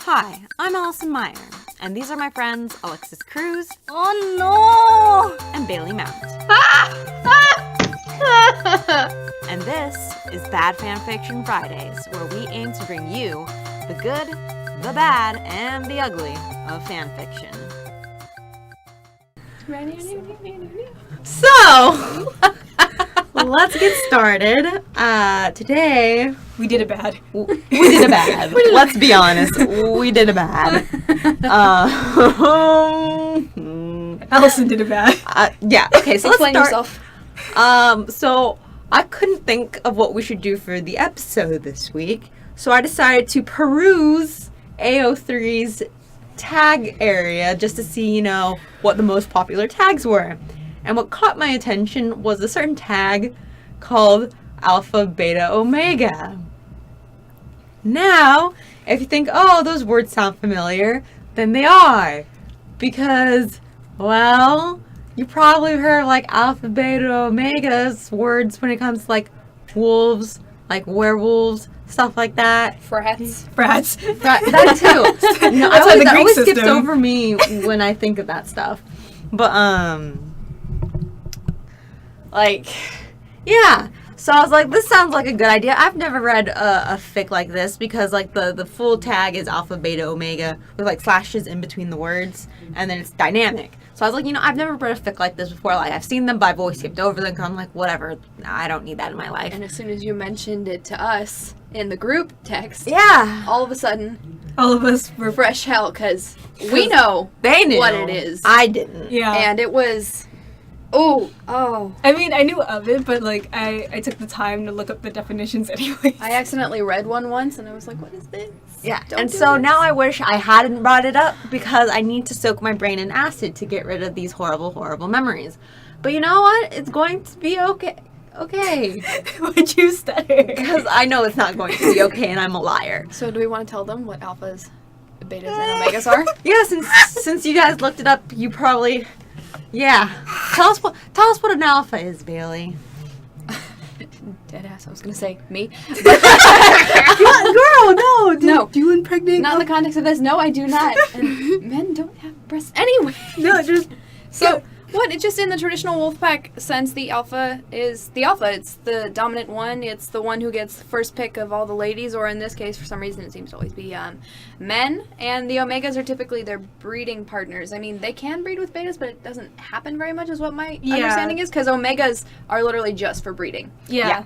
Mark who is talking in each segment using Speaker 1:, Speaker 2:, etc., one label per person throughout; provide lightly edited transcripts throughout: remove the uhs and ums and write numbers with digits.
Speaker 1: Hi, I'm Allison Meyer, and these are my friends Alexis Cruz
Speaker 2: Oh no!
Speaker 1: and Bailey Mount. And this is Bad Fanfiction Fridays, where we aim to bring you the good, the bad, and the ugly of fanfiction.
Speaker 2: So, let's get started. Today,
Speaker 3: We did it bad.
Speaker 1: We did a bad. Let's be honest, we did a bad.
Speaker 3: Allison did it bad.
Speaker 1: Yeah. Okay. So
Speaker 2: explain
Speaker 1: let's start.
Speaker 2: yourself.
Speaker 1: So I couldn't think of what we should do for the episode this week, so I decided to peruse AO3's tag area just to see, what the most popular tags were. And what caught my attention was a certain tag called Alpha, Beta, Omega. Now, if you think, oh, those words sound familiar, then they are. Because, well, you probably heard Alpha, Beta, Omega's words when it comes to wolves, werewolves, stuff like that.
Speaker 2: Frats.
Speaker 1: That too. No,
Speaker 3: That's why the
Speaker 1: that
Speaker 3: Greek
Speaker 1: always skips
Speaker 3: system.
Speaker 1: over me when I think of that stuff. But yeah. So I was like, this sounds like a good idea. I've never read a fic like this because the full tag is Alpha, Beta, Omega with slashes in between the words, and then it's dynamic. So I was like, I've never read a fic like this before. I've seen them, but I've always skipped over them. 'Cause I'm like, whatever. I don't need that in my life.
Speaker 4: And as soon as you mentioned it to us in the group text,
Speaker 1: Yeah.
Speaker 4: all of a sudden,
Speaker 3: All of us were.
Speaker 4: fresh hell, because we know
Speaker 1: They knew
Speaker 4: what it is.
Speaker 1: I didn't.
Speaker 3: Yeah.
Speaker 4: And it was, oh.
Speaker 3: I mean, I knew of it, but I took the time to look up the definitions anyway.
Speaker 4: I accidentally read one once, and I was like, what is this?
Speaker 1: Yeah,
Speaker 4: Don't
Speaker 1: and
Speaker 4: do
Speaker 1: so
Speaker 4: this.
Speaker 1: now I wish I hadn't brought it up because I need to soak my brain in acid to get rid of these horrible, horrible memories. But you know what? It's going to be okay. Okay.
Speaker 3: Would you stutter?
Speaker 1: Because I know it's not going to be okay and I'm a liar.
Speaker 4: So do we want to tell them what alphas, betas, and omegas are?
Speaker 1: Yeah, since you guys looked it up, you probably... Yeah. Tell us what an alpha is, Bailey.
Speaker 4: Deadass, I was going to say me.
Speaker 3: Girl, no.
Speaker 4: No.
Speaker 3: Do you impregnate?
Speaker 4: Not in the context of this. No, I do not. And men don't have breasts anyway.
Speaker 3: No, just.
Speaker 4: So, what? It's just in the traditional Wolfpack sense, the alpha is the alpha. It's the dominant one. It's the one who gets first pick of all the ladies, or in this case, for some reason, it seems to always be men. And the omegas are typically their breeding partners. I mean, they can breed with betas, but it doesn't happen very much, is what my understanding is, because omegas are literally just for breeding.
Speaker 3: Yeah.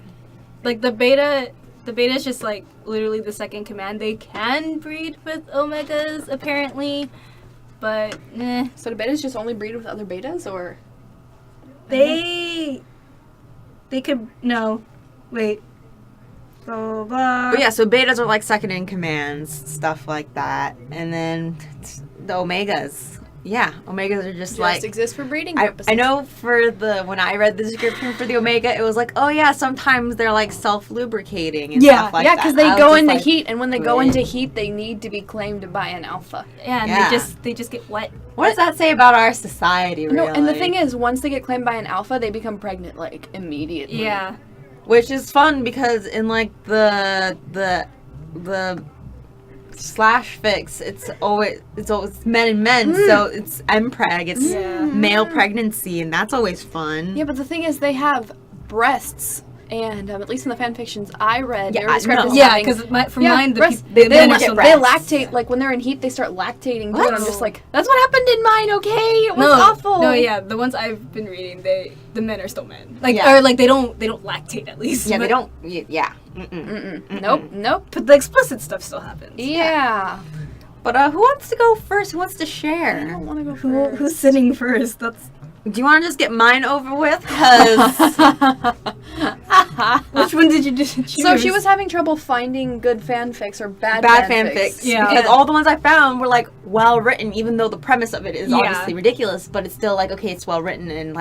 Speaker 3: The beta is just literally the second command. They can breed with omegas, apparently. But,
Speaker 4: So the betas just only breed with other betas, or?
Speaker 3: They could, no. Wait. Blah, blah, blah.
Speaker 1: But yeah, so betas are second in commands, stuff like that. And then the omegas. Yeah, omegas are just
Speaker 4: exist for breeding
Speaker 1: I
Speaker 4: purposes.
Speaker 1: know when I read the description for the omega, it was oh yeah, sometimes they're self-lubricating and
Speaker 3: Yeah,
Speaker 1: stuff like that.
Speaker 4: because they
Speaker 1: I was
Speaker 4: go
Speaker 1: just
Speaker 4: into heat, and when they go
Speaker 1: really?
Speaker 4: into heat, they need to be claimed by an alpha.
Speaker 3: Yeah, and
Speaker 1: Yeah.
Speaker 3: they just get wet.
Speaker 1: What does that say about our society, really?
Speaker 4: No, and the thing is, once they get claimed by an alpha, they become pregnant immediately.
Speaker 3: Yeah.
Speaker 1: Which is fun because in the slash fix, it's always men and men, so it's mpreg, it's
Speaker 3: Yeah.
Speaker 1: male pregnancy, and that's always fun.
Speaker 4: Yeah, but the thing is, they have breasts, and at least in the fan fictions I read,
Speaker 1: Yeah,
Speaker 4: they were described
Speaker 1: no.
Speaker 4: as
Speaker 3: Yeah,
Speaker 4: having-
Speaker 3: because from
Speaker 4: Yeah,
Speaker 3: mine,
Speaker 4: breasts.
Speaker 3: the
Speaker 4: They
Speaker 3: men are still
Speaker 4: they
Speaker 1: breasts.
Speaker 4: lactate, when they're in heat, they start lactating too,
Speaker 1: What?
Speaker 4: and I'm just that's what happened in mine, okay? It was awful.
Speaker 3: No, yeah, the ones I've been reading, the men are still men.
Speaker 1: Yeah.
Speaker 3: Or they don't lactate at least.
Speaker 1: Yeah,
Speaker 3: but,
Speaker 1: they don't. Yeah. Mm-mm.
Speaker 4: Nope.
Speaker 3: But the explicit stuff still happens.
Speaker 4: Yeah.
Speaker 1: But who wants to go first? Who wants to
Speaker 4: I
Speaker 1: share?
Speaker 4: don't want to go first.
Speaker 3: Who's sitting first? That's
Speaker 1: Do you want to just get mine over with? Cause
Speaker 3: which one did you choose?
Speaker 4: So she was having trouble finding good fanfics or bad
Speaker 1: fanfics.
Speaker 3: Yeah.
Speaker 1: Because all the ones I found were well written, even though the premise of it is
Speaker 3: Yeah.
Speaker 1: obviously ridiculous. But it's still okay, it's well written, and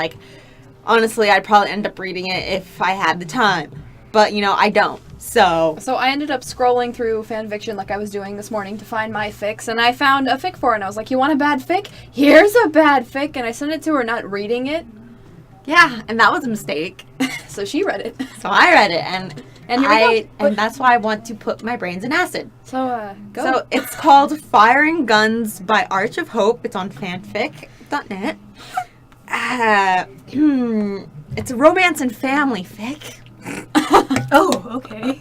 Speaker 1: honestly, I'd probably end up reading it if I had the time. But I don't. So
Speaker 4: I ended up scrolling through fanfiction like I was doing this morning to find my fics, and I found a fic for it, and I was like, you want a bad fic? Here's a bad fic, and I sent it to her not reading it,
Speaker 1: yeah, and that was a mistake.
Speaker 4: so she read it.
Speaker 1: So I read it, and
Speaker 4: And here we go.
Speaker 1: And that's why I want to put my brains in acid.
Speaker 4: So, go.
Speaker 1: So it's called Firing Guns by Arch of Hope. It's on fanfic.net. It's a romance and family fic.
Speaker 3: Oh, okay.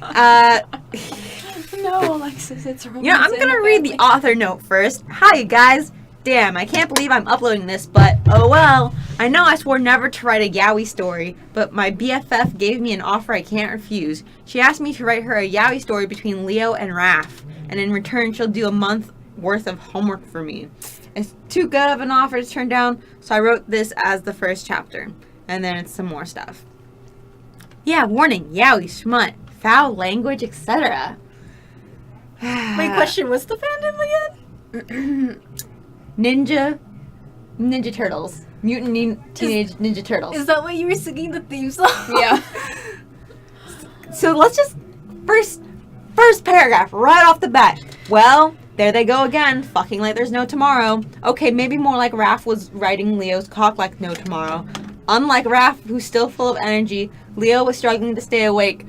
Speaker 4: No, Alexis, it's romance.
Speaker 1: You know, I'm gonna read the author note first. Hi, you guys. Damn, I can't believe I'm uploading this, but oh well. I know I swore never to write a yaoi story, but my BFF gave me an offer I can't refuse. She asked me to write her a yaoi story between Leo and Raph, and in return she'll do a month worth of homework for me. It's too good of an offer to turn down, so I wrote this as the first chapter, and then it's some more stuff. Yeah, warning, yaoi, schmut, foul language, etc.
Speaker 3: Wait, question, what's the fandom again?
Speaker 1: Ninja Turtles. Mutant Teenage Ninja Turtles.
Speaker 3: Is that what you were singing the theme song?
Speaker 4: Yeah.
Speaker 1: So let's just first paragraph right off the bat. Well, there they go again, fucking like there's no tomorrow. Okay, maybe more like Raph was writing Leo's cock like no tomorrow. Unlike Raph, who's still full of energy, Leo was struggling to stay awake,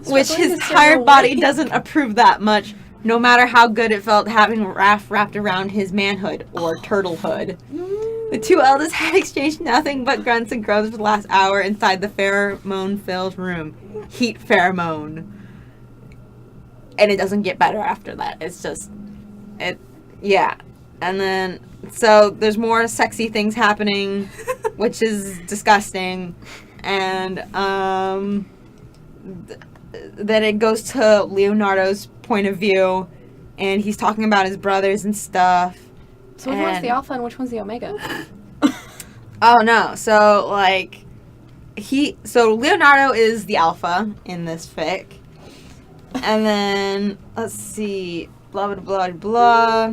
Speaker 1: which his tired body doesn't approve that much, no matter how good it felt having Raph wrapped around his manhood, or turtlehood. The two eldest had exchanged nothing but grunts and groans for the last hour inside the pheromone-filled room. Heat pheromone. And it doesn't get better after that. It's just, yeah. And then, so there's more sexy things happening, which is disgusting. And then it goes to Leonardo's point of view, and he's talking about his brothers and stuff.
Speaker 4: So which one's the alpha and which one's the omega?
Speaker 1: Oh no, so like so Leonardo is the alpha in this fic. And then let's see, blah blah blah blah.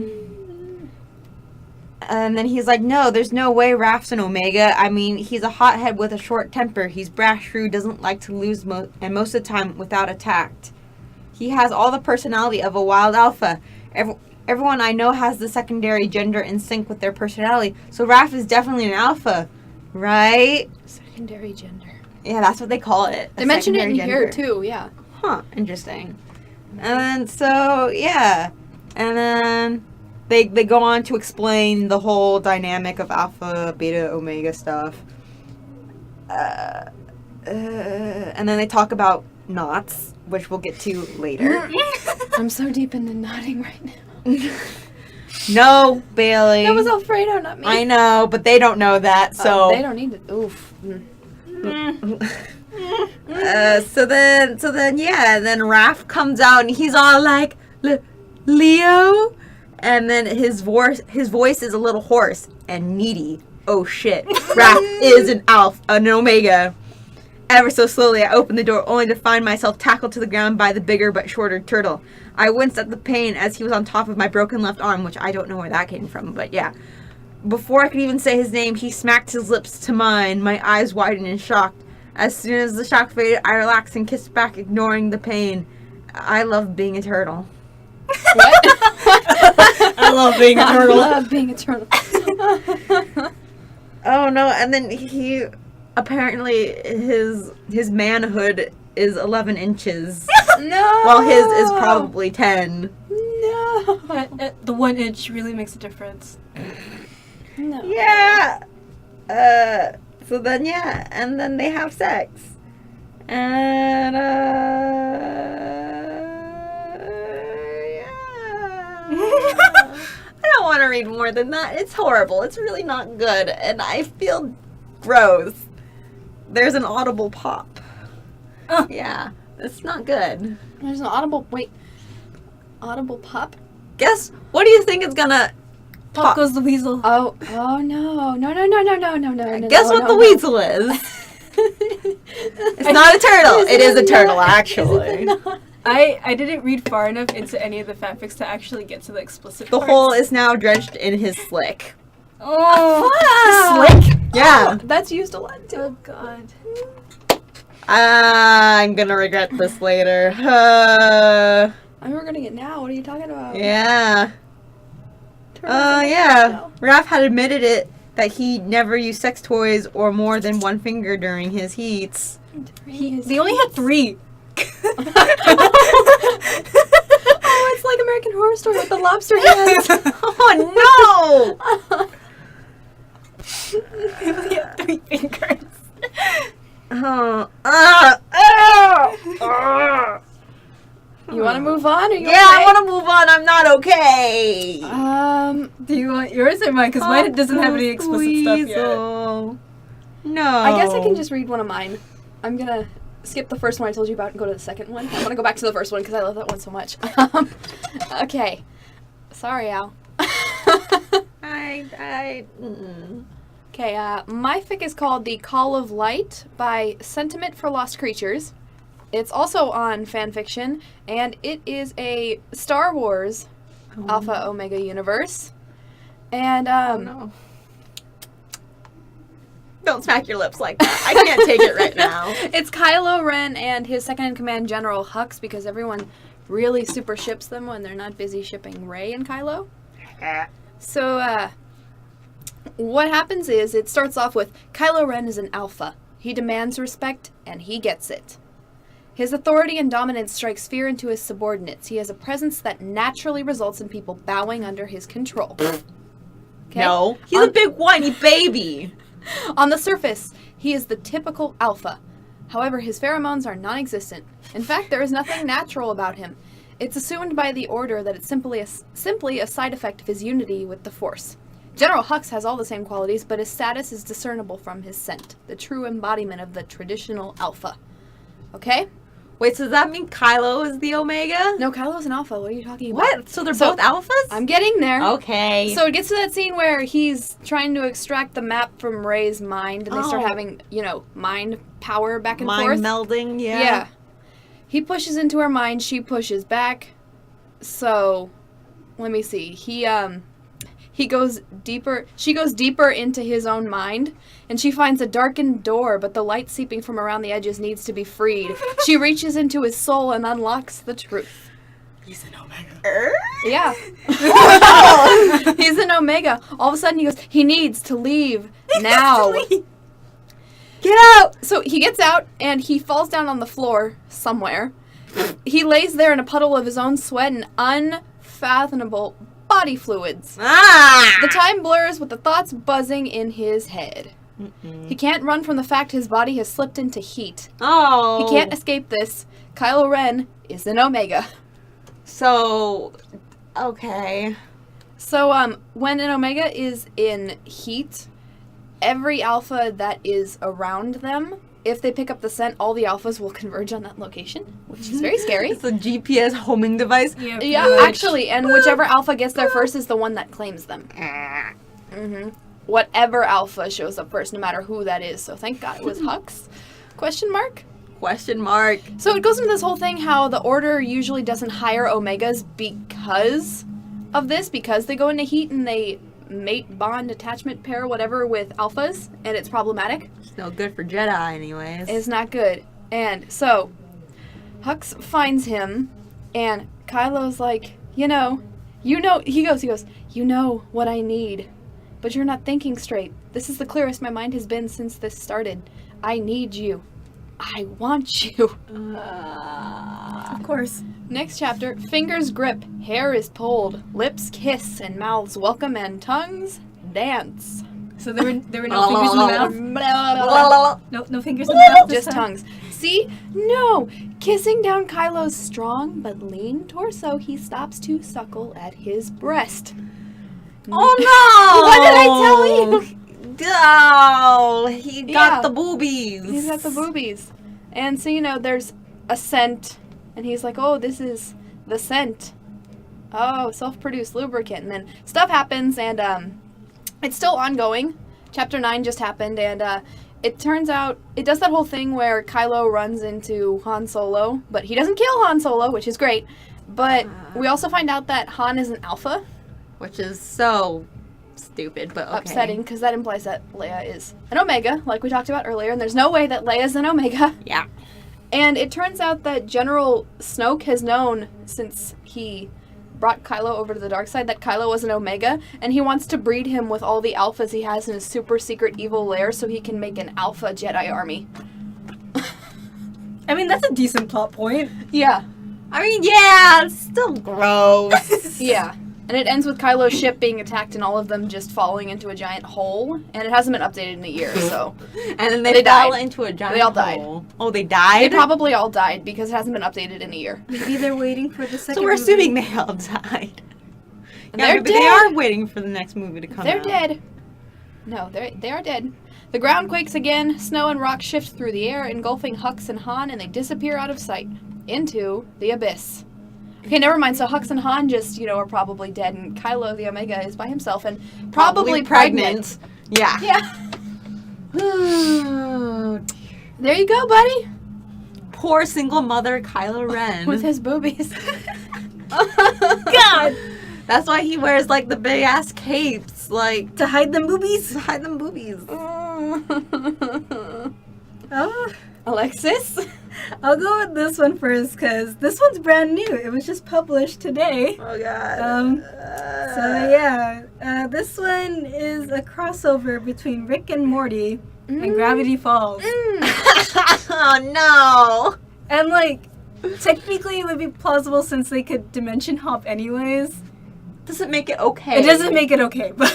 Speaker 1: And then he's like, no, there's no way Raph's an omega. I mean, he's a hothead with a short temper. He's brash, shrewd, doesn't like to lose, and most of the time without a tact. He has all the personality of a wild alpha. Everyone I know has the secondary gender in sync with their personality. So Raph is definitely an alpha, right?
Speaker 4: Secondary gender.
Speaker 1: Yeah, that's what they call it.
Speaker 4: They mentioned it in
Speaker 1: secondary
Speaker 4: here
Speaker 1: gender.
Speaker 4: too, yeah.
Speaker 1: Huh, interesting. And then, so, yeah. And then they go on to explain the whole dynamic of alpha, beta, omega stuff. And then they talk about knots, which we'll get to later.
Speaker 4: I'm so deep into nodding right now.
Speaker 1: No, Bailey.
Speaker 4: That was Alfredo, not me.
Speaker 1: I know, but they don't know that, so...
Speaker 4: they don't need to... Oof.
Speaker 1: So then, yeah, then Raph comes out and he's all like, Leo? And then his voice is a little hoarse and needy. Oh shit. Raph is an omega. Ever so slowly, I opened the door only to find myself tackled to the ground by the bigger but shorter turtle. I winced at the pain as he was on top of my broken left arm, which I don't know where that came from, but yeah. Before I could even say his name, he smacked his lips to mine, my eyes widened in shock. As soon as the shock faded, I relaxed and kissed back, ignoring the pain. I love being a turtle.
Speaker 4: What?
Speaker 1: I love being a turtle.
Speaker 4: I love being a turtle.
Speaker 1: Oh no, and then he... Apparently, his manhood is 11 inches.
Speaker 4: No!
Speaker 1: While his is probably 10.
Speaker 4: No!
Speaker 3: The 1 inch really makes a difference.
Speaker 4: No.
Speaker 1: Yeah. So then, yeah. And then they have sex. And, yeah. I don't want to read more than that. It's horrible. It's really not good. And I feel gross. There's an audible pop. Yeah, it's not good.
Speaker 4: There's an audible pop?
Speaker 1: Guess, what do you think is gonna
Speaker 3: Pop goes the weasel.
Speaker 4: Oh no. No.
Speaker 1: Guess what the weasel is? It's not a turtle. It is a turtle, actually.
Speaker 3: I didn't read far enough into any of the fanfics to actually get to the explicit
Speaker 1: The
Speaker 3: parts.
Speaker 1: hole is now drenched in his slick.
Speaker 3: Oh,
Speaker 1: Slick? Yeah.
Speaker 4: Oh, that's used a lot too.
Speaker 3: oh god.
Speaker 1: I'm gonna regret this later.
Speaker 4: I'm regretting it now. What are you talking about?
Speaker 1: Yeah.
Speaker 4: Turtles
Speaker 1: Yeah. Raph had admitted it that he never used sex toys or more than one finger during his heats.
Speaker 3: They only had 3.
Speaker 4: Oh, it's like American Horror Story with the lobster hands.
Speaker 1: Oh
Speaker 3: We only have 3 fingers.
Speaker 1: no!
Speaker 4: You want to move on? Or you
Speaker 1: Yeah, I
Speaker 4: okay?
Speaker 1: want to move on. I'm not okay.
Speaker 3: Do you want yours or mine? Because mine doesn't have any explicit stuff yet.
Speaker 1: Weasel. No.
Speaker 4: I guess I can just read one of mine. I'm gonna skip the first one I told you about and go to the second one. I want to go back to the first one because I love that one so much. Okay. Sorry, Al. Okay, my fic is called The Call of Light by Sentiment for Lost Creatures. It's also on Fanfiction, and it is a Star Wars Alpha Omega universe. And,
Speaker 1: no. Don't smack your lips like that. I can't take it right now.
Speaker 4: it's Kylo Ren and his second-in-command General Hux, because everyone really super ships them when they're not busy shipping Rey and Kylo. So, what happens is, it starts off with, Kylo Ren is an alpha. He demands respect, and he gets it. His authority and dominance strikes fear into his subordinates. He has a presence that naturally results in people bowing under his control. Okay?
Speaker 1: No. He's a big whiny baby.
Speaker 4: On the surface, he is the typical alpha. However, his pheromones are non-existent. In fact, there is nothing natural about him. It's assumed by the Order that it's simply a side effect of his unity with the Force. General Hux has all the same qualities, but his status is discernible from his scent, the true embodiment of the traditional alpha. Okay?
Speaker 1: Wait, so does that mean Kylo is the Omega?
Speaker 4: No, Kylo's an alpha. What are you talking about?
Speaker 1: What? So they're both alphas?
Speaker 4: I'm getting there.
Speaker 1: Okay.
Speaker 4: So it gets to that scene where he's trying to extract the map from Rey's mind, and they start having, mind power back and forth.
Speaker 1: mind melding, yeah.
Speaker 4: Yeah. He pushes into her mind, she pushes back. So, let me see. He goes deeper, she goes deeper into his own mind, and she finds a darkened door, but the light seeping from around the edges needs to be freed. She reaches into his soul and unlocks the truth.
Speaker 1: He's an Omega.
Speaker 4: Yeah. He's an Omega. All of a sudden he goes, he needs to leave now.
Speaker 1: Get out!
Speaker 4: So he gets out and he falls down on the floor somewhere. He lays there in a puddle of his own sweat and unfathomable body fluids.
Speaker 1: Ah!
Speaker 4: The time blurs with the thoughts buzzing in his head. He can't run from the fact his body has slipped into heat.
Speaker 1: Oh.
Speaker 4: He can't escape this. Kylo Ren is an Omega.
Speaker 1: So, okay.
Speaker 4: So, when an Omega is in heat, every alpha that is around them, if they pick up the scent, all the alphas will converge on that location, which is very scary.
Speaker 1: It's a GPS homing device.
Speaker 4: Yeah, actually, and whichever alpha gets there first is the one that claims them. Whatever alpha shows up first, no matter who that is. So thank God it was Hux? Question mark?
Speaker 1: Question mark.
Speaker 4: So it goes into this whole thing how the Order usually doesn't hire Omegas because of this, because they go into heat and they mate, bond, attachment, pair, whatever with alphas, and it's problematic.
Speaker 1: It's no good for Jedi anyways.
Speaker 4: It's not good. And so, Hux finds him, and Kylo's like, he goes, you know what I need, but you're not thinking straight. This is the clearest my mind has been since this started. I need you. I want you.
Speaker 3: Of course.
Speaker 4: Next chapter, fingers grip, hair is pulled, lips kiss, and mouths welcome, and tongues dance.
Speaker 3: So there were no fingers in the mouth?
Speaker 4: Blah, blah, blah.
Speaker 3: No fingers in the mouth this
Speaker 4: Just
Speaker 3: time?
Speaker 4: tongues. See? No! Kissing down Kylo's strong but lean torso, he stops to suckle at his breast.
Speaker 1: Oh no!
Speaker 4: What did I tell you?
Speaker 1: Oh, he got
Speaker 4: Yeah.
Speaker 1: the boobies.
Speaker 4: He's got the boobies. And so, there's a scent, and he's like, oh, this is the scent. Oh, self-produced lubricant. And then stuff happens, and it's still ongoing. Chapter 9 just happened, and it turns out, it does that whole thing where Kylo runs into Han Solo, but he doesn't kill Han Solo, which is great. But we also find out that Han is an alpha.
Speaker 1: Which is so stupid, but okay.
Speaker 4: Upsetting, because that implies that Leia is an Omega, like we talked about earlier, and there's no way that Leia's an Omega.
Speaker 1: Yeah.
Speaker 4: And it turns out that General Snoke has known since he brought Kylo over to the dark side that Kylo was an Omega, and he wants to breed him with all the alphas he has in his super secret evil lair so he can make an alpha Jedi army.
Speaker 3: I mean, that's a decent plot point.
Speaker 4: Yeah.
Speaker 1: I mean, yeah, it's still gross.
Speaker 4: Yeah. And it ends with Kylo's ship being attacked and all of them just falling into a giant hole. And it hasn't been updated in a year, so.
Speaker 1: And then they
Speaker 4: They
Speaker 1: fell
Speaker 4: died.
Speaker 1: into a giant
Speaker 4: They all died.
Speaker 1: hole. Oh, they died?
Speaker 4: They probably all died because it hasn't been updated in a year.
Speaker 3: Maybe they're waiting for the second
Speaker 1: So we're
Speaker 3: movie.
Speaker 1: assuming they all died. Yeah,
Speaker 4: They're
Speaker 1: maybe they
Speaker 4: dead.
Speaker 1: are waiting for the next movie to come
Speaker 4: They're
Speaker 1: out.
Speaker 4: dead. No, they are dead. The ground quakes again, snow and rock shift through the air, engulfing Hux and Han, and they disappear out of sight. Into the abyss. Okay, never mind. So Hux and Han just, are probably dead, and Kylo the Omega is by himself and probably pregnant.
Speaker 1: Yeah.
Speaker 4: Yeah.
Speaker 1: Oh,
Speaker 4: There you go, buddy.
Speaker 1: poor single mother Kylo Ren.
Speaker 4: With his boobies.
Speaker 3: God!
Speaker 1: That's why he wears like the big ass capes, like
Speaker 3: To hide them boobies?
Speaker 1: to hide them boobies.
Speaker 3: Oh,
Speaker 4: Alexis?
Speaker 3: I'll go with this one first because this one's brand new. It was just published today.
Speaker 1: Oh god.
Speaker 3: So yeah, this one is a crossover between Rick and Morty and Gravity Falls.
Speaker 1: Oh no.
Speaker 3: And like, technically it would be plausible since they could dimension hop anyways.
Speaker 1: Doesn't make it okay.
Speaker 3: It doesn't make it okay, but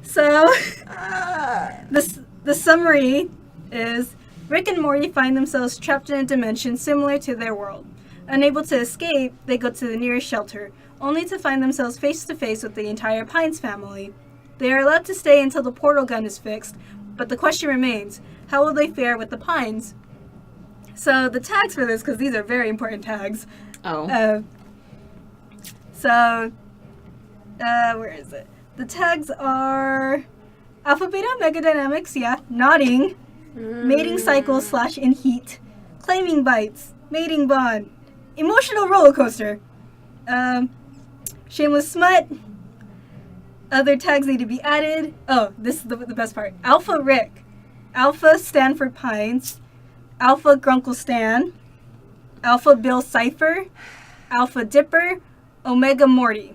Speaker 3: so the summary is Rick and Morty find themselves trapped in a dimension similar to their world. Unable to escape, they go to the nearest shelter, only to find themselves face to face with the entire Pines family. They are allowed to stay until the portal gun is fixed, but the question remains, how will they fare with the Pines? So the tags for this, because these are very important tags,
Speaker 1: Oh.
Speaker 3: where is it? The tags are Alpha Beta Mega Dynamics, nodding, mating cycle / in heat, claiming bites, mating bond, emotional roller coaster, shameless smut. Other tags need to be added. Oh, this is the best part. Alpha Rick, Alpha Stanford Pines, Alpha Grunkle Stan, Alpha Bill Cipher, Alpha Dipper, Omega Morty.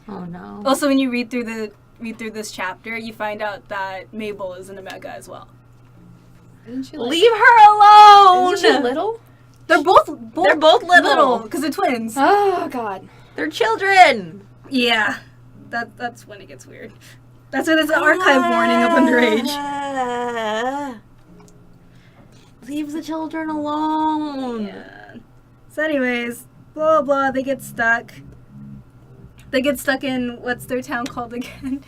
Speaker 1: Oh no.
Speaker 3: Also, when you read through this chapter, you find out that Mabel is an Omega as well.
Speaker 4: Isn't she
Speaker 1: Leave her alone.
Speaker 4: Isn't she little?
Speaker 3: They're both
Speaker 1: They're both little.
Speaker 3: because they're twins.
Speaker 4: Oh, God.
Speaker 1: They're children.
Speaker 3: Yeah, that's when it gets weird. That's why there's an archive warning of underage.
Speaker 1: Leave the children alone.
Speaker 3: Yeah. So, anyways, blah blah. They get stuck. They get stuck in what's their town called again?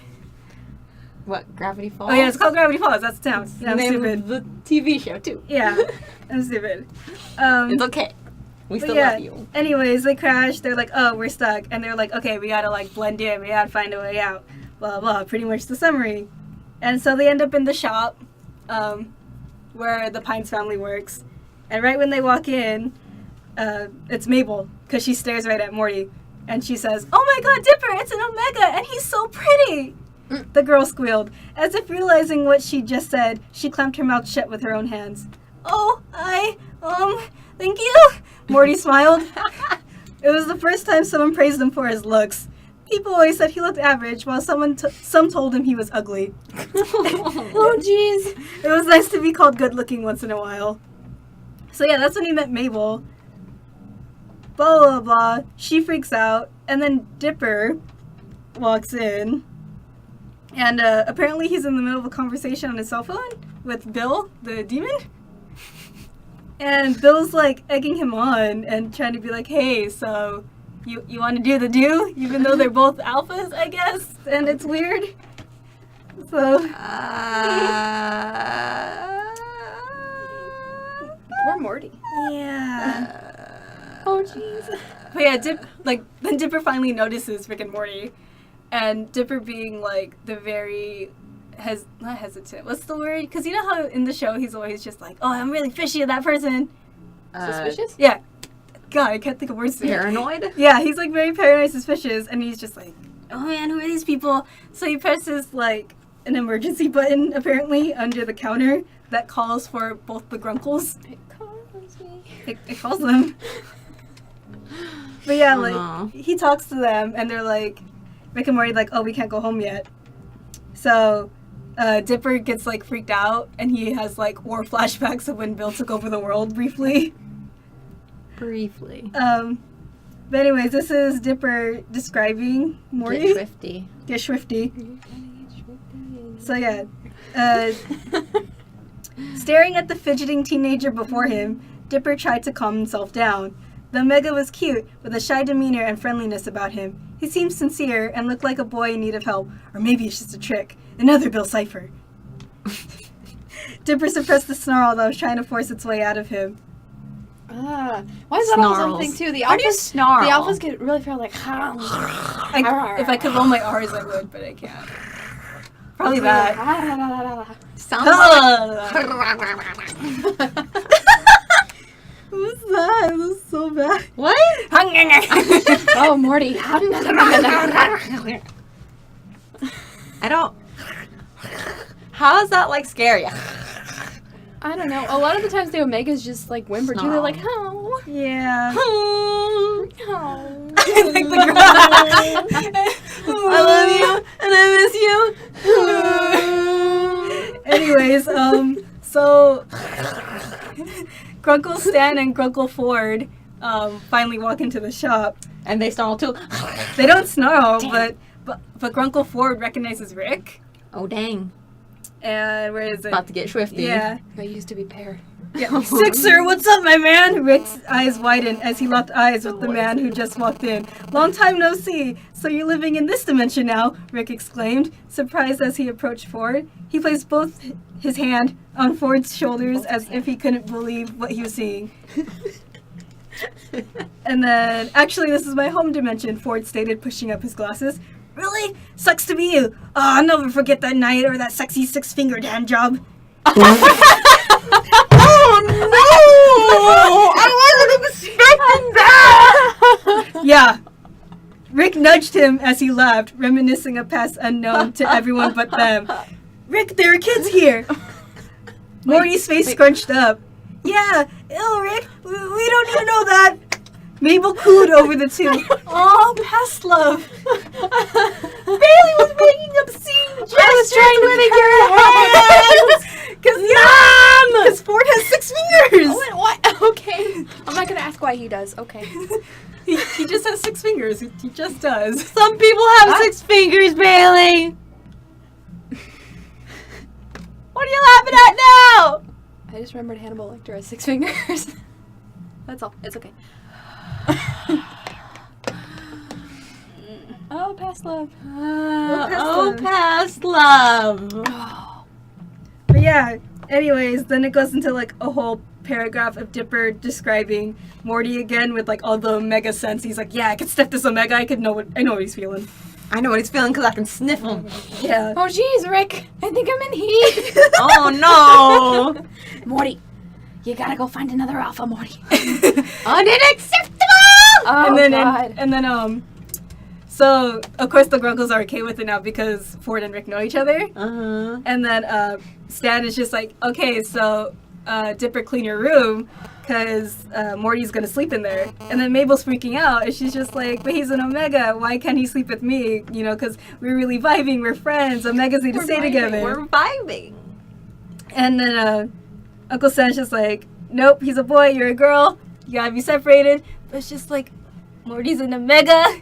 Speaker 1: What, Gravity Falls?
Speaker 3: Oh yeah, it's called Gravity Falls. That's the town. Yeah, I'm
Speaker 1: Name
Speaker 3: stupid.
Speaker 1: of the TV show too.
Speaker 3: Yeah, I'm stupid.
Speaker 1: It's okay. We
Speaker 3: But
Speaker 1: still
Speaker 3: yeah,
Speaker 1: love you.
Speaker 3: anyways, they crash. They're like, oh, we're stuck. And they're like, okay, we gotta like blend in. We gotta find a way out. Blah, blah. Pretty much the summary. And so they end up in the shop where the Pines family works. And right when they walk in, it's Mabel because she stares right at Morty. And she says, oh my god, Dipper, it's an Omega and he's so pretty. The girl squealed. As if realizing what she just said, she clamped her mouth shut with her own hands. Oh, thank you. Morty smiled. It was the first time someone praised him for his looks. People always said he looked average, while some told him he was ugly.
Speaker 4: Oh, jeez.
Speaker 3: It was nice to be called good looking once in a while. So yeah, that's when he met Mabel. Blah, blah, blah. She freaks out. And then Dipper walks in. And apparently he's in the middle of a conversation on his cell phone with Bill, the demon. And Bill's like egging him on and trying to be like, hey, so you want to do the do? Even though they're both alphas, I guess. And it's weird. So...
Speaker 4: Poor Morty.
Speaker 3: yeah.
Speaker 4: Oh, jeez.
Speaker 3: But yeah, then Dipper finally notices Rick and Morty. And Dipper being like the very... not hesitant. What's the word? Because you know how in the show he's always just like, oh, I'm really fishy of that person.
Speaker 4: Suspicious?
Speaker 3: Yeah. God, I can't think of words.
Speaker 1: Paranoid?
Speaker 3: Yeah, he's like very paranoid, suspicious, and he's just like, oh man, who are these people? So he presses like an emergency button apparently under the counter that calls for both the Grunkles.
Speaker 4: It calls me.
Speaker 3: It calls them. But yeah, like
Speaker 1: Aw.
Speaker 3: he talks to them, and they're like, Rick and Morty like, oh, we can't go home yet. So Dipper gets like freaked out, and he has like war flashbacks of when Bill took over the world briefly.
Speaker 1: Briefly.
Speaker 3: But anyways, this is Dipper describing Morty.
Speaker 1: Get swifty.
Speaker 3: Get swifty. So yeah, staring at the fidgeting teenager before him, Dipper tried to calm himself down. The Omega was cute, with a shy demeanor and friendliness about him. He seemed sincere and looked like a boy in need of help, or maybe it's just a trick. Another Bill Cipher. Dipper suppressed the snarl that was trying to force its way out of him.
Speaker 4: Why is that all something too? The
Speaker 1: How do you snarl?
Speaker 4: The alphas get really feel like.
Speaker 3: If I could roll my R's, I would, but I can't. Probably that.
Speaker 1: Sounds like...
Speaker 3: What's that? It was so bad.
Speaker 1: What?
Speaker 4: Oh, Morty.
Speaker 1: I don't... How is that, like, scary?
Speaker 4: I don't know. A lot of the times the Omegas just like whimper too. They're like, oh.
Speaker 3: Yeah.
Speaker 4: Oh.
Speaker 3: Like the
Speaker 1: I love you, and I miss you.
Speaker 3: Anyways, so Grunkle Stan and Grunkle Ford finally walk into the shop.
Speaker 1: And they snarl too.
Speaker 3: They don't snarl, but Grunkle Ford recognizes Rick.
Speaker 1: Oh, dang.
Speaker 3: And where is it?
Speaker 1: About to get swifty.
Speaker 3: Yeah.
Speaker 4: They used to be paired.
Speaker 3: Yeah. Sixer, what's up, my man? Rick's eyes widened as he locked eyes with the man who just walked in. Long time no see. So you're living in this dimension now, Rick exclaimed, surprised as he approached Ford. He placed both his hand on Ford's shoulders as if he couldn't believe what he was seeing. And then, actually, this is my home dimension, Ford stated, pushing up his glasses. Really? Sucks to be you. Oh, I'll never forget that night or that sexy six-fingered hand job.
Speaker 1: Oh no! I wasn't expecting that!
Speaker 3: Yeah. Rick nudged him as he laughed, reminiscing a past unknown to everyone but them. Rick, there are kids here. Morty's face scrunched up. Yeah, ew, Rick, we don't even know that. Mabel cooed over the two. Oh, past love.
Speaker 1: Bailey was making obscene gestures.
Speaker 4: I was trying to figure it out.
Speaker 3: Because Ford has 6 fingers.
Speaker 4: What? Okay. I'm not gonna ask why he does. Okay.
Speaker 3: He just has 6 fingers. He just does.
Speaker 1: Some people have 6 fingers, Bailey. What are you laughing at now?
Speaker 4: I just remembered Hannibal Lecter has 6 fingers. That's all. It's okay. Oh, past love.
Speaker 1: Past love.
Speaker 3: But yeah, anyways, then it goes into like a whole paragraph of Dipper describing Morty again with like all the Omega sense. He's like, yeah, I could sniff this Omega. I know what he's feeling.
Speaker 1: I know what he's feeling because I can sniff him.
Speaker 3: Yeah.
Speaker 4: Oh, jeez, Rick. I think I'm in heat.
Speaker 1: Oh, no.
Speaker 4: Morty, you gotta go find another alpha, Morty.
Speaker 1: Unacceptable!
Speaker 4: Oh,
Speaker 3: and then
Speaker 4: God.
Speaker 3: and then so of course the Grunkles are okay with it now because Ford and Rick know each other.
Speaker 1: Uh-huh.
Speaker 3: And then Stan is just like, okay, so Dipper, clean your room because Morty's gonna sleep in there. And then Mabel's freaking out and she's just like, but he's an Omega, why can't he sleep with me? You know, because we're really vibing, we're friends, Omegas need to stay together.
Speaker 1: We're vibing.
Speaker 3: And then Uncle Stan's just like, nope, he's a boy, you're a girl, you gotta be separated. But it's just like, Morty's an Omega,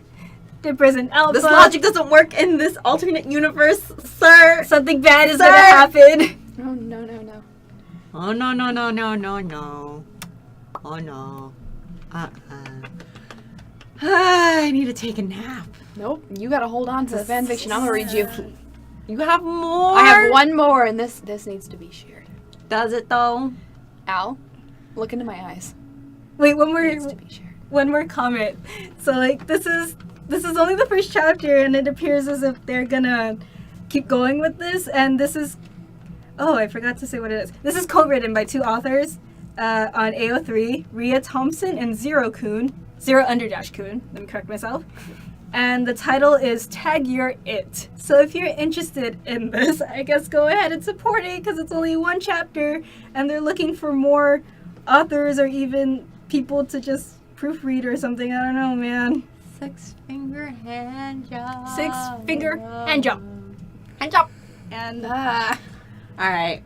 Speaker 3: Dipper's an alpha.
Speaker 1: This logic doesn't work in this alternate universe, sir.
Speaker 3: Something bad is gonna happen.
Speaker 4: Oh, no, no, no.
Speaker 1: Oh, no, no, no, no, no, no. Oh, no. I need to take a nap.
Speaker 4: Nope. You gotta hold on to the fanfiction. I'm gonna read you.
Speaker 1: You have more?
Speaker 4: I have one more, and this needs to be shared.
Speaker 1: Does it, though?
Speaker 4: Al, look into my eyes.
Speaker 3: Wait,
Speaker 4: It needs to be shared.
Speaker 3: one more comment. So like this is only the first chapter and it appears as if they're gonna keep going with this, and this is, oh, I forgot to say what it is. This is co-written by 2 authors on AO3, Rhea Thompson and Zero Kun, Zero_Kun, let me correct myself. And the title is Tag Your It. So if you're interested in this, I guess go ahead and support it because it's only 1 chapter and they're looking for more authors or even people to just proofread or something. I don't know, man.
Speaker 1: 6-finger hand job.
Speaker 3: 6-finger hand job.
Speaker 1: Hand job.
Speaker 3: And
Speaker 1: All right,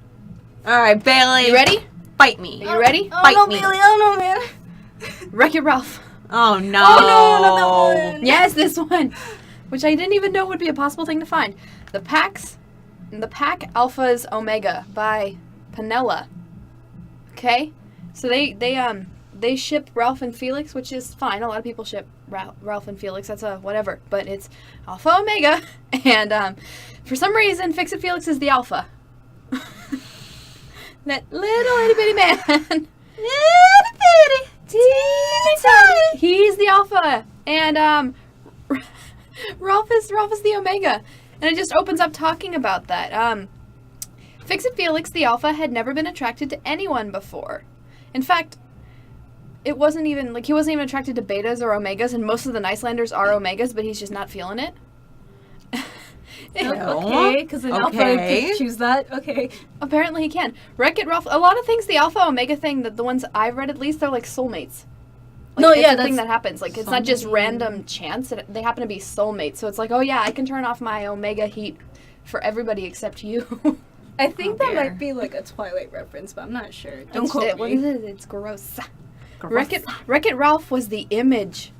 Speaker 1: Bailey.
Speaker 4: You ready?
Speaker 1: Fight me.
Speaker 4: Are you ready?
Speaker 3: oh
Speaker 1: Bite
Speaker 3: no,
Speaker 1: me.
Speaker 3: Bailey, oh no, man.
Speaker 4: Wreck-It Ralph.
Speaker 1: Oh no.
Speaker 3: Oh no, not that one.
Speaker 4: Yes, this one, which I didn't even know would be a possible thing to find. The Pack Alphas Omega by Panella. Okay, so they ship Ralph and Felix, which is fine. A lot of people ship Ralph and Felix. That's a whatever, but it's Alpha Omega, and for some reason, Fix-It Felix is the Alpha. That little itty bitty man. Little bitty. Teeny tiny. He's the Alpha, and Ralph is the Omega, and it just opens up talking about that. Fix-It Felix, the Alpha, had never been attracted to anyone before. In fact, it wasn't even he wasn't even attracted to betas or omegas, and most of the Nicelanders are omegas, but he's just not feeling it.
Speaker 3: Okay, because an alpha can choose that. Okay.
Speaker 4: Apparently he can. Wreck-It Ralph. A lot of things, the Alpha Omega thing, that the ones I've read at least, they're like soulmates. It's a thing that happens. Like, it's not just random chance. They happen to be soulmates. So it's like, oh yeah, I can turn off my Omega heat for everybody except you.
Speaker 3: I think that might be like a Twilight reference, but I'm not sure. Don't quote
Speaker 4: What
Speaker 3: me.
Speaker 4: is it? It's gross. Wreck-It Ralph was the image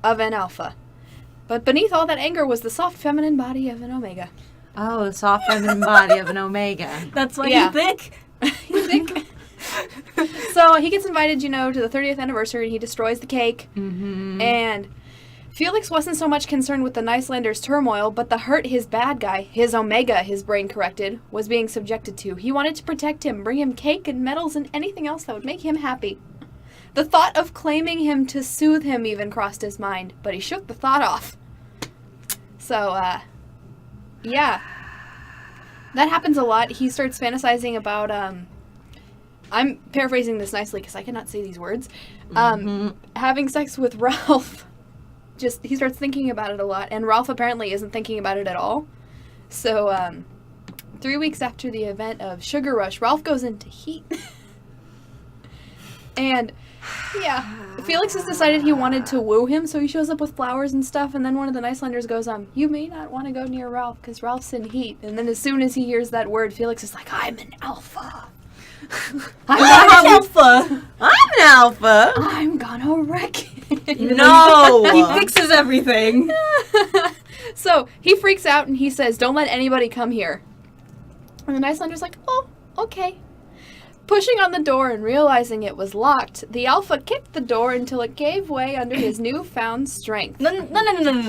Speaker 4: of an Alpha. But beneath all that anger was the soft feminine body of an Omega.
Speaker 1: Oh, the soft feminine body of an Omega.
Speaker 3: That's why you think?
Speaker 4: You think? So he gets invited, to the 30th anniversary, and he destroys the cake.
Speaker 1: Mm-hmm.
Speaker 4: And Felix wasn't so much concerned with the Nicelanders' turmoil, but the hurt his bad guy, his Omega, his brain corrected, was being subjected to. He wanted to protect him, bring him cake and medals and anything else that would make him happy. The thought of claiming him to soothe him even crossed his mind, but he shook the thought off. So, yeah. That happens a lot. He starts fantasizing about, I'm paraphrasing this nicely because I cannot say these words. Having sex with Ralph. He starts thinking about it a lot, and Ralph apparently isn't thinking about it at all. So, 3 weeks after the event of Sugar Rush, Ralph goes into heat. And, yeah, Felix has decided he wanted to woo him, so he shows up with flowers and stuff, and then one of the Nicelanders goes, you may not want to go near Ralph, because Ralph's in heat. And then as soon as he hears that word, Felix is like, I'm an alpha.
Speaker 3: I'm an alpha.
Speaker 1: I'm an alpha.
Speaker 4: I'm gonna wreck it.
Speaker 1: No.
Speaker 3: He fixes everything.
Speaker 4: So he freaks out and he says, don't let anybody come here. And the Nicelander's like, oh, okay. Pushing on the door and realizing it was locked, the Alpha kicked the door until it gave way under his newfound strength.
Speaker 3: No.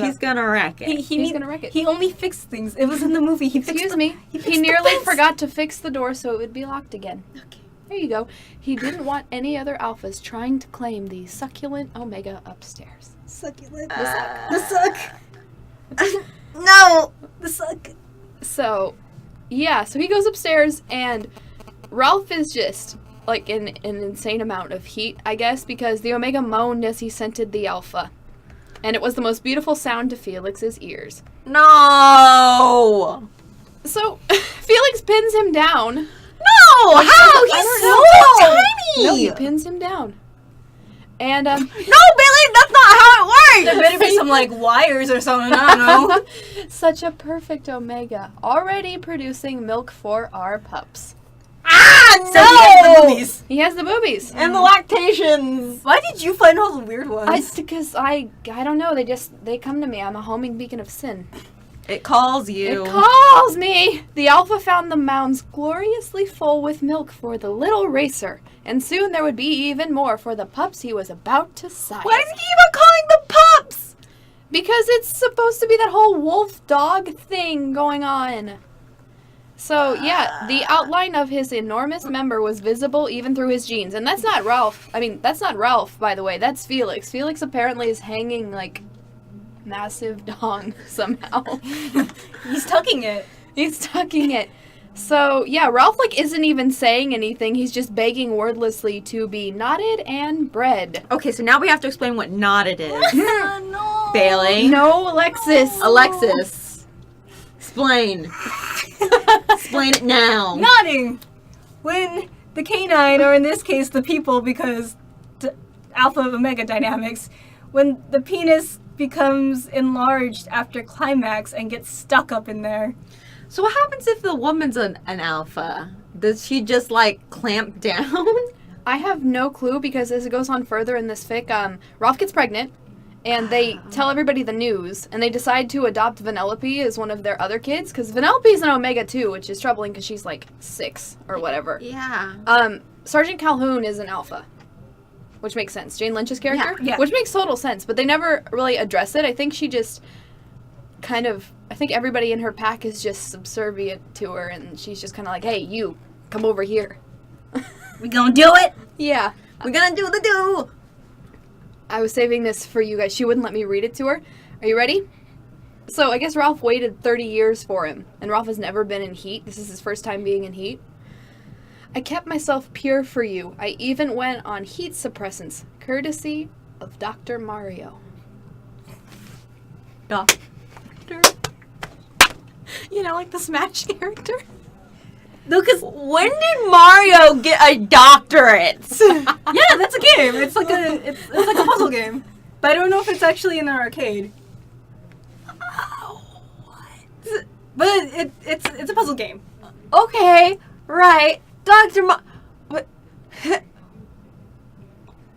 Speaker 1: He's gonna wreck it.
Speaker 4: He's gonna wreck it.
Speaker 3: He only fixed things. It was in the movie.
Speaker 4: Excuse me. He nearly forgot to fix the door so it would be locked again.
Speaker 3: Okay.
Speaker 4: There you go. He didn't want any other Alphas trying to claim the succulent Omega upstairs.
Speaker 3: Succulent.
Speaker 1: The
Speaker 3: suck.
Speaker 1: No.
Speaker 3: The suck.
Speaker 4: So, yeah. So he goes upstairs and Ralph is just like in an insane amount of heat, I guess, because the Omega moaned as he scented the Alpha. And it was the most beautiful sound to Felix's ears.
Speaker 1: No.
Speaker 4: So, Felix pins him down.
Speaker 1: No. How? He's so tiny.
Speaker 4: No, he pins him down. And,
Speaker 1: No, Billy, that's not how it
Speaker 3: There
Speaker 1: works.
Speaker 3: better be some like wires or something. I don't know.
Speaker 4: Such a perfect Omega, already producing milk for our pups.
Speaker 1: Ah,
Speaker 3: So he has the
Speaker 1: no.
Speaker 3: boobies.
Speaker 4: He has the boobies.
Speaker 1: And the lactations.
Speaker 3: Why did you find all the weird ones?
Speaker 4: Because I don't know, they come to me. I'm a homing beacon of sin.
Speaker 1: It calls you.
Speaker 4: It calls me! The Alpha found the mounds gloriously full with milk for the little racer, and soon there would be even more for the pups he was about to sire.
Speaker 1: Why does he keep on calling the pups?
Speaker 4: Because it's supposed to be that whole wolf-dog thing going on. So, yeah, the outline of his enormous member was visible even through his jeans. And that's not Ralph. That's not Ralph, by the way. That's Felix. Felix apparently is hanging, like, massive dong somehow.
Speaker 3: He's tucking it.
Speaker 4: He's tucking it. So, yeah, Ralph, isn't even saying anything. He's just begging wordlessly to be knotted and bred.
Speaker 1: Okay, so now we have to explain what knotted is.
Speaker 3: No.
Speaker 1: Bailey.
Speaker 4: No, Alexis.
Speaker 1: Alexis. Explain. Explain it now.
Speaker 3: Nodding. When the canine, or in this case the people, because alpha omega dynamics, when the penis becomes enlarged after climax and gets stuck up in there.
Speaker 1: So what happens if the woman's an alpha? Does she just, like, clamp down?
Speaker 4: I have no clue because as it goes on further in this fic, Rolf gets pregnant, and they tell everybody the news, and they decide to adopt Vanellope as one of their other kids, because Vanellope is an Omega too, which is troubling because she's like 6 or whatever.
Speaker 1: Yeah.
Speaker 4: Sergeant Calhoun is an alpha, which makes sense. Jane Lynch's character?
Speaker 3: Yeah.
Speaker 4: Which makes total sense, but they never really address it. I think she just I think everybody in her pack is just subservient to her, and she's just kind of like, hey, you, come over here.
Speaker 3: We gonna do it?
Speaker 4: Yeah.
Speaker 1: We're gonna do the do!
Speaker 4: I was saving this for you guys. She wouldn't let me read it to her. Are you ready? So I guess Rolf waited 30 years for him, and Rolf has never been in heat. This is his first time being in heat. I kept myself pure for you. I even went on heat suppressants, courtesy of Dr. Mario.
Speaker 1: Doctor.
Speaker 4: You know, like the Smash character?
Speaker 3: No, because
Speaker 1: When did Mario get a doctorate?
Speaker 3: yeah, that's a game. It's like a puzzle game, but I don't know if it's actually in an arcade.
Speaker 1: What?
Speaker 3: But it's a puzzle game.
Speaker 1: Okay, right. Dr. What?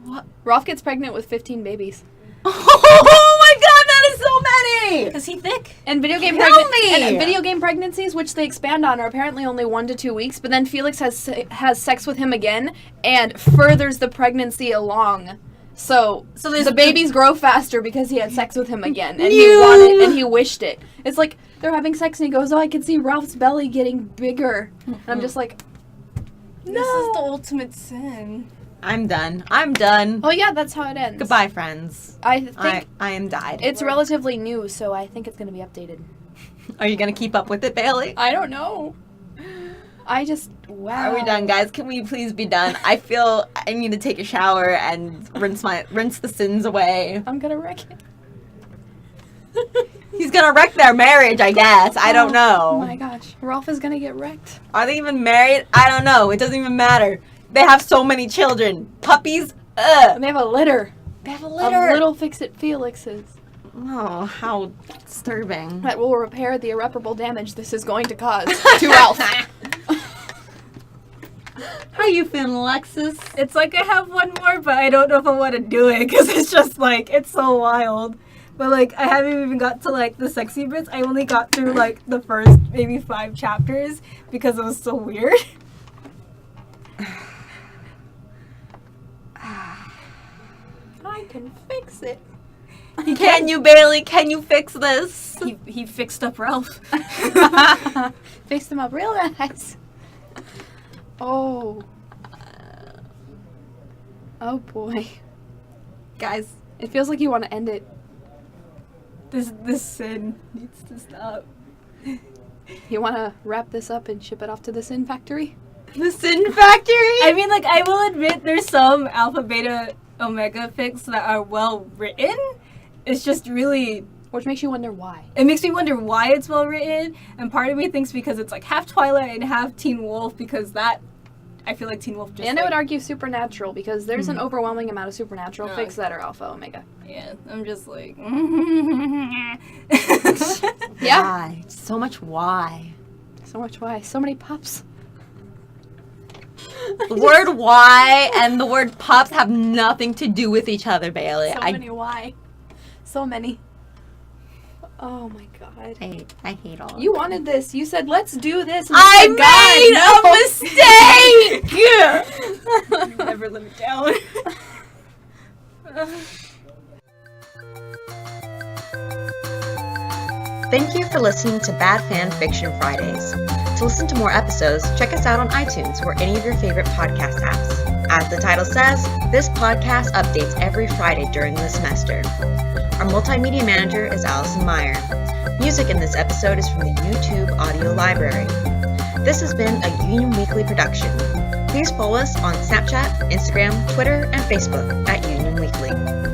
Speaker 1: What?
Speaker 4: Rolf gets pregnant with 15 babies.
Speaker 1: Oh my god, that is so many!
Speaker 3: Is he thick?
Speaker 4: And video game
Speaker 1: Kill me!
Speaker 4: and video game pregnancies, which they expand on, are apparently only 1 to 2 weeks. But then Felix has sex with him again and furthers the pregnancy along. So
Speaker 3: there's
Speaker 4: the babies grow faster because he had sex with him again, and he
Speaker 1: You-
Speaker 4: wanted and he wished it. It's like they're having sex and he goes, "Oh, I can see Ralph's belly getting bigger," and I'm just like,
Speaker 3: This is the ultimate sin.
Speaker 1: I'm done. I'm done.
Speaker 4: "Oh yeah, that's how it ends."
Speaker 1: Goodbye, friends.
Speaker 4: I think
Speaker 1: I am died.
Speaker 4: it's relatively new, so I think it's going to be updated.
Speaker 1: Are you gonna keep up with it, Bailey?
Speaker 4: I don't know. I just wow.
Speaker 1: Are we done, guys? Can we please be done? I feel I need to take a shower and rinse the sins away.
Speaker 4: I'm gonna wreck it.
Speaker 1: He's gonna wreck their marriage, I guess. I don't
Speaker 4: Oh
Speaker 1: know.
Speaker 4: my gosh, Rolf is gonna get wrecked.
Speaker 1: Are they even married? I don't know. It doesn't even matter. They have so many children. Puppies? Ugh.
Speaker 4: And they have a litter
Speaker 1: They have a
Speaker 4: of
Speaker 1: litter.
Speaker 4: little Fix-It Felixes
Speaker 1: Oh, how disturbing.
Speaker 4: that will repair the irreparable damage this is going to cause to Ralph.
Speaker 1: How you feeling, Alexis?
Speaker 3: It's like I have one more, but I don't know if I want to do it because it's just like it's so wild. But like I haven't even got to like the sexy bits. I only got through like the first maybe 5 chapters because it was so weird.
Speaker 4: I can fix it.
Speaker 1: Can you, Bailey? Can you fix this?
Speaker 3: He fixed up Ralph.
Speaker 4: Fix them up real nice. Oh. Oh boy.
Speaker 1: Guys,
Speaker 4: It feels like you want to end it.
Speaker 3: This sin needs to stop.
Speaker 4: You want to wrap this up and ship it off to the Sin Factory?
Speaker 1: the Sin Factory?
Speaker 3: I mean, like, I will admit there's some alpha, beta, omega fics that are well written. It's just really,
Speaker 4: Which makes you wonder why.
Speaker 3: it makes me wonder why it's well written. And part of me thinks because it's like half Twilight and half Teen Wolf, because that, I feel like Teen Wolf just
Speaker 4: And I
Speaker 3: like,
Speaker 4: would argue supernatural, because there's an overwhelming amount of supernatural
Speaker 3: Yeah.
Speaker 4: fics that are alpha omega.
Speaker 3: yeah, I'm just like,
Speaker 4: Yeah.
Speaker 1: Why? So much why.
Speaker 4: So much why. So many pups.
Speaker 1: The word why and the word pups have nothing to do with each other, Bailey.
Speaker 4: So many why. So many. Oh my god.
Speaker 1: I hate all of
Speaker 4: You
Speaker 1: them.
Speaker 4: wanted this. You said, let's do this. And
Speaker 1: I
Speaker 4: said,
Speaker 1: made a mistake!
Speaker 3: never let me down.
Speaker 2: Thank you for listening to Bad Fan Fiction Fridays. To listen to more episodes, check us out on iTunes or any of your favorite podcast apps. As the title says, this podcast updates every Friday during the semester. Our multimedia manager is Allison Meyer. Music in this episode is from the YouTube audio library. This has been a Union Weekly production. Please follow us on Snapchat, Instagram, Twitter, and Facebook at Union Weekly.